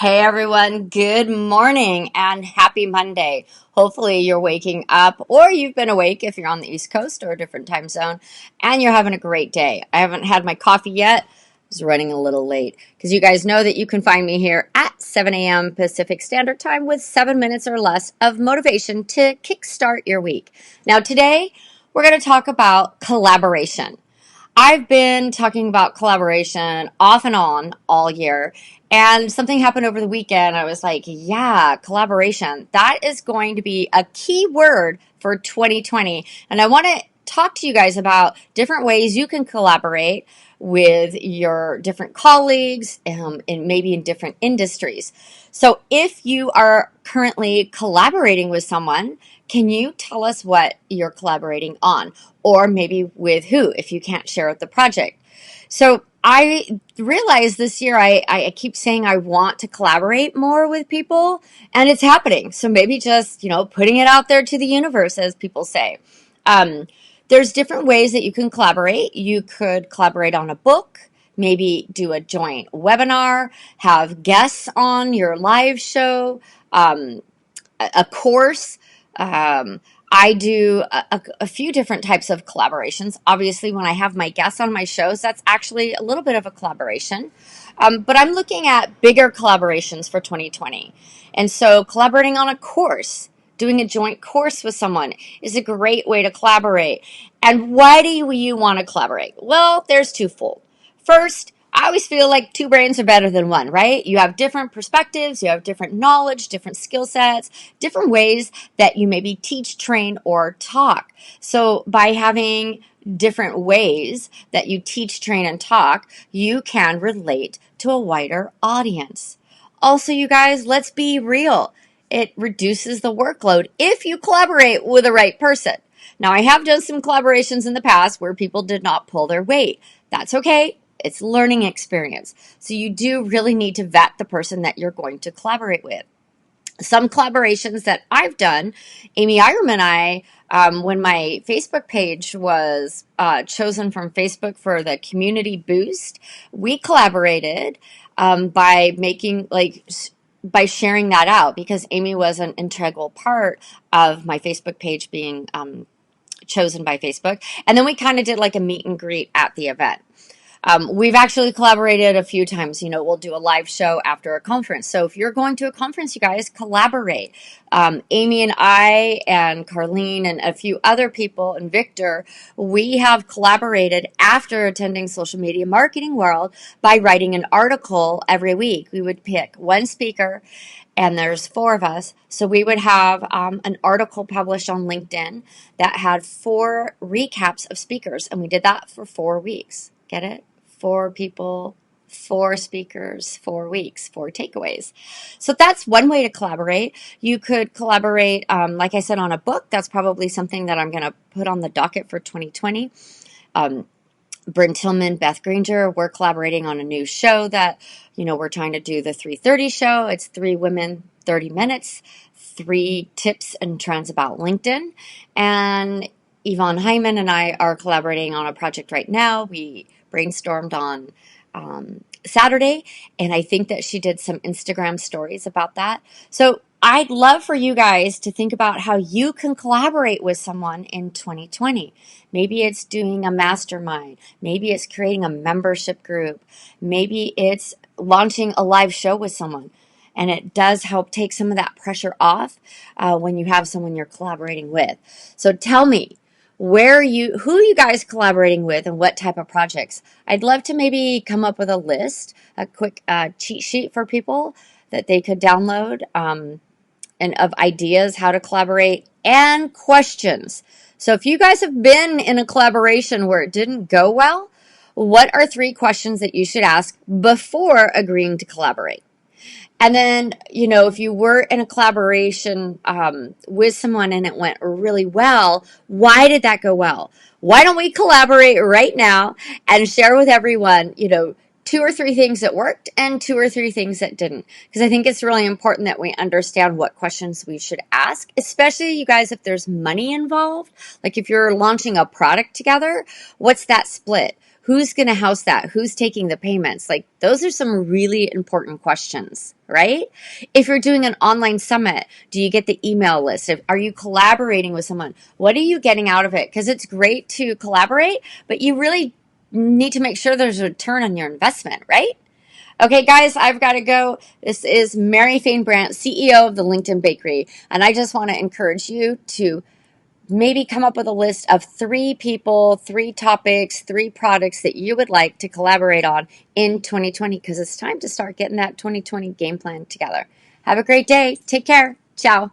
Hey everyone, good morning and happy Monday. Hopefully you're waking up or you've been awake if you're on the East Coast or a different time zone and you're having a great day. I haven't had my coffee yet. I was running a little late because you guys know that you can find me here at 7 a.m. Pacific Standard Time with 7 minutes or less of motivation to kickstart your week. Now today we're going to talk about collaboration. I've been talking about collaboration off and on all year, and something happened over the weekend. I was like, yeah, collaboration. That is going to be a key word for 2020. And I want to talk to you guys about different ways you can collaborate with your different colleagues and maybe in different industries. So if you are currently collaborating with someone, can you tell us what you're collaborating on? Or maybe with who, if you can't share the project. So I realized this year I keep saying I want to collaborate more with people, and it's happening. So maybe just, putting it out there to the universe, as people say. Um, there's different ways that you can collaborate. You could collaborate on a book, maybe do a joint webinar, have guests on your live show, a course. Um, I do a few different types of collaborations. Obviously, when I have my guests on my shows, that's actually a little bit of a collaboration. But I'm looking at bigger collaborations for 2020. And so, collaborating on a course, doing a joint course with someone is a great way to collaborate. And why do you want to collaborate? Well, there's twofold. First, I always feel like two brains are better than one, right? You have different perspectives, you have different knowledge, different skill sets, different ways that you maybe teach, train, or talk. So by having different ways that you teach, train, and talk, you can relate to a wider audience. Also, you guys, let's be real. It reduces the workload if you collaborate with the right person. Now, I have done some collaborations in the past where people did not pull their weight. That's okay. It's learning experience. So you do really need to vet the person that you're going to collaborate with. Some collaborations that I've done, Amy Iron and I, when my Facebook page was chosen from Facebook for the community boost, we collaborated by making by sharing that out because Amy was an integral part of my Facebook page being chosen by Facebook. And then we kind of did like a meet and greet at the event. We've actually collaborated a few times. We'll do a live show after a conference. So if you're going to a conference, you guys collaborate. Amy and I and Carlene and a few other people and Victor, we have collaborated after attending Social Media Marketing World by writing an article every week. We would pick one speaker and there's four of us. So we would have an article published on LinkedIn that had 4 recaps of speakers. And we did that for 4 weeks. Get it? 4 people, 4 speakers, 4 weeks, 4 takeaways. So that's one way to collaborate. You could collaborate, like I said, on a book. That's probably something that I'm going to put on the docket for 2020. Bryn Tillman, Beth Granger, we're collaborating on a new show that, we're trying to do the 3:30 show. It's 3 women, 30 minutes, 3 tips and trends about LinkedIn. And Yvonne Hyman and I are collaborating on a project right now. We brainstormed on Saturday, and I think that she did some Instagram stories about that. So I'd love for you guys to think about how you can collaborate with someone in 2020. Maybe it's doing a mastermind. Maybe it's creating a membership group. Maybe it's launching a live show with someone. And it does help take some of that pressure off when you have someone you're collaborating with. So tell me, who are you guys collaborating with and what type of projects? I'd love to maybe come up with a list, a quick cheat sheet for people that they could download and of ideas how to collaborate and questions. So if you guys have been in a collaboration where it didn't go well, what are 3 questions that you should ask before agreeing to collaborate? And then, if you were in a collaboration with someone and it went really well, why did that go well? Why don't we collaborate right now and share with everyone, 2 or 3 things that worked and 2 or 3 things that didn't? Because I think it's really important that we understand what questions we should ask, especially you guys, if there's money involved. Like if you're launching a product together, what's that split? Who's going to house that? Who's taking the payments? Like, those are some really important questions, right? If you're doing an online summit, do you get the email list? Are you collaborating with someone? What are you getting out of it? Because it's great to collaborate, but you really need to make sure there's a return on your investment, right? Okay, guys, I've got to go. This is Mary Fane Brandt, CEO of the LinkedIn Bakery, and I just want to encourage you to maybe come up with a list of 3 people, 3 topics, 3 products that you would like to collaborate on in 2020, because it's time to start getting that 2020 game plan together. Have a great day. Take care. Ciao.